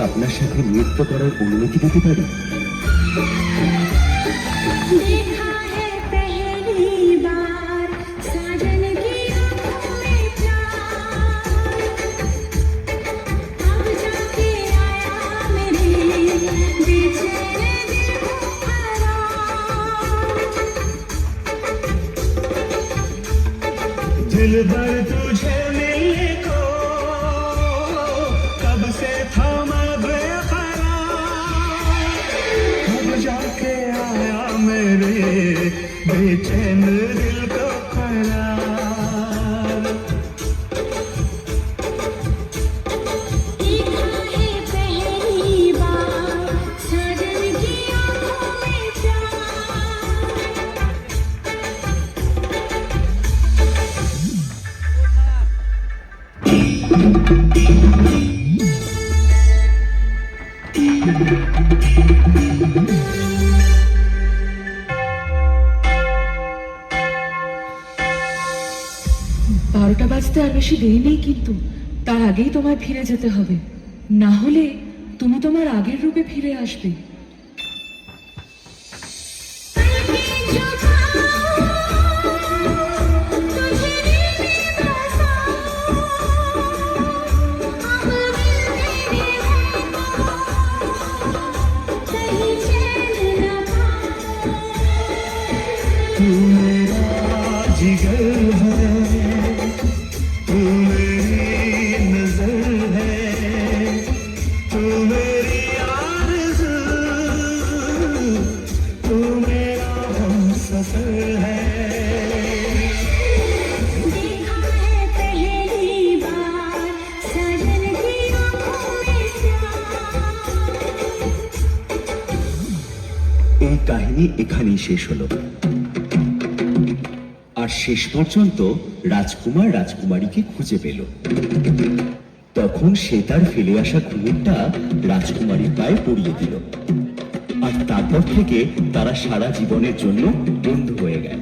আপনার সাথে নৃত্য করার অনুমতি দিতে পারি? दिल भर तुझे मिलने को कब से था मैं बेकरार, कब जाके आया मेरे बेचैन दिल को करार। देखा है पहली बार साजन की आंखों में प्यार। বারোটা বাজতে আর বেশি দেরি নেই, কিন্তু তার আগেই তোমায় ফিরে যেতে হবে, না হলে তুমি তোমার আগের রূপে ফিরে আসবে। तू मेरा जिगर है, तू मेरी नजर है, तू मेरी आरज़ू, तू मेरा हमसफर है। देखा है पहली बार साजन की आंखों में प्यार। এই কাহিনী এখানেই শেষ হলো। আর শেষ পর্যন্ত রাজকুমার রাজকুমারীকে খুঁজে পেল। তখন সে তার ফেলে আসা ঘুঙুরটা রাজকুমারীর পায়ে পরিয়ে দিল, আর তারপর থেকে তারা সারা জীবনের জন্য বন্ধু হয়ে গেল।